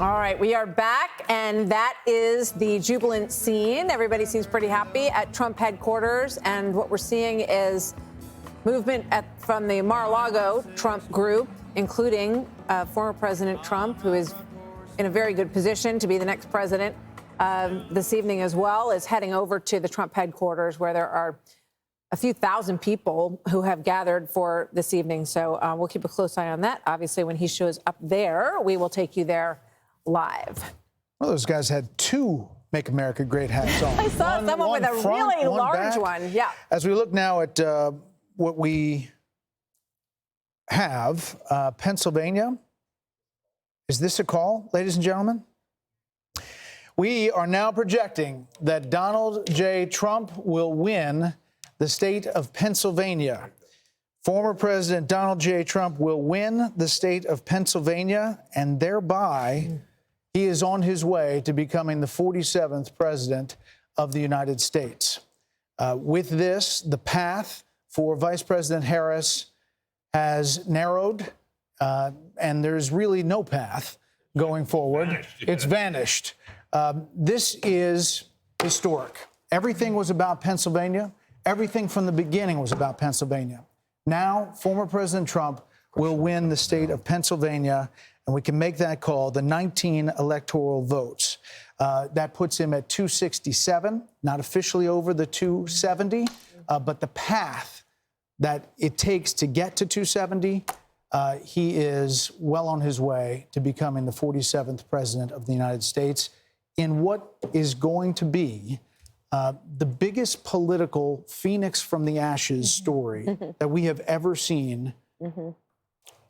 All right, we are back, and that is the jubilant scene. Everybody seems pretty happy at Trump headquarters, and what we're seeing is movement from the Mar-a-Lago Trump group, including former President Trump, who is in a very good position to be the next president this evening as well, is heading over to the Trump headquarters, where there are a few thousand people who have gathered for this evening. So we'll keep a close eye on that. Obviously, when he shows up there, we will take you there live. Well, those guys had two Make America Great hats on. I saw someone with a really large one. Yeah. As we look now at what we have, Pennsylvania. Is this a call, ladies and gentlemen? We are now projecting that Donald J. Trump will win the state of Pennsylvania. Former President Donald J. Trump will win the state of Pennsylvania, and thereby he is on his way to becoming the 47th president of the United States. With this, the path for Vice President Harris has narrowed, and there's really no path going forward. It's vanished. This is historic. Everything was about Pennsylvania. Everything from the beginning was about Pennsylvania. Now, former President Trump will win the state of Pennsylvania, and we can make that call, the 19 electoral votes. That puts him at 267, not officially over the 270, but the path that it takes to get to 270, he is well on his way to becoming the 47th president of the United States in what is going to be the biggest political phoenix from the ashes story that we have ever seen,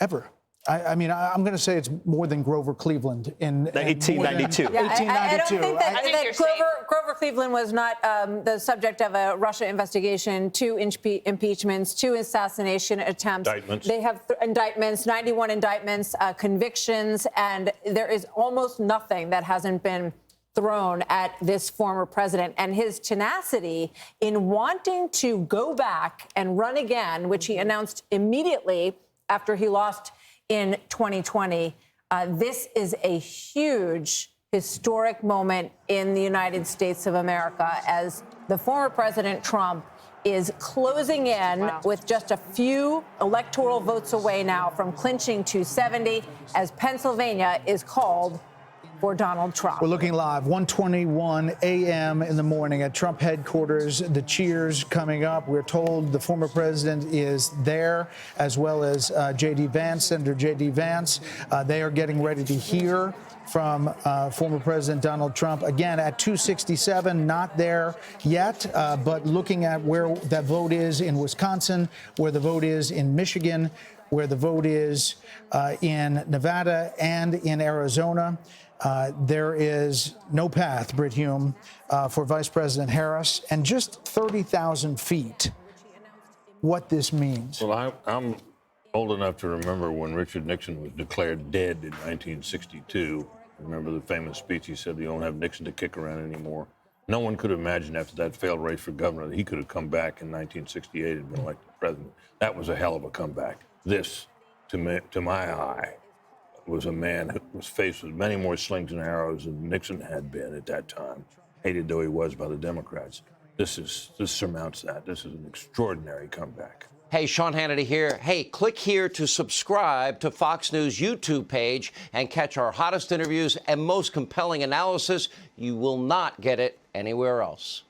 ever. I mean, I'm going to say it's more than Grover Cleveland in 1892. Yeah, 1892. I don't think that Grover Cleveland was not the subject of a Russia investigation, 2 impeachments, 2 assassination attempts. Indictments. They have indictments, 91 indictments, convictions, and there is almost nothing that hasn't been thrown at this former president, and his tenacity in wanting to go back and run again, which he announced immediately after he lost in 2020. This is a huge, historic moment in the United States of America as the former President Trump is closing in with just a few electoral votes away now from clinching 270 as Pennsylvania is called for Donald Trump. We're looking live, 1:21 a.m. in the morning at Trump headquarters. The cheers coming up. We're told the former president is there, as well as J.D. Vance, Senator J.D. Vance. They are getting ready to hear from former President Donald Trump. Again, at 267, not there yet, but looking at where that vote is in Wisconsin, where the vote is in Michigan, where the vote is in Nevada and in Arizona. There is no path, Brit Hume, for Vice President Harris, and just 30,000 feet, what this means. Well, I'm old enough to remember when Richard Nixon was declared dead in 1962. Remember the famous speech he said, "You don't have Nixon to kick around anymore." No one could imagine after that failed race for governor that he could have come back in 1968 and been elected president. That was a hell of a comeback. This, to my eye, was a man who was faced with many more slings and arrows than Nixon had been at that time, hated though he was by the Democrats. This surmounts that. This is an extraordinary comeback. Hey, Sean Hannity here. Hey, click here to subscribe to Fox News YouTube page and catch our hottest interviews and most compelling analysis. You will not get it anywhere else.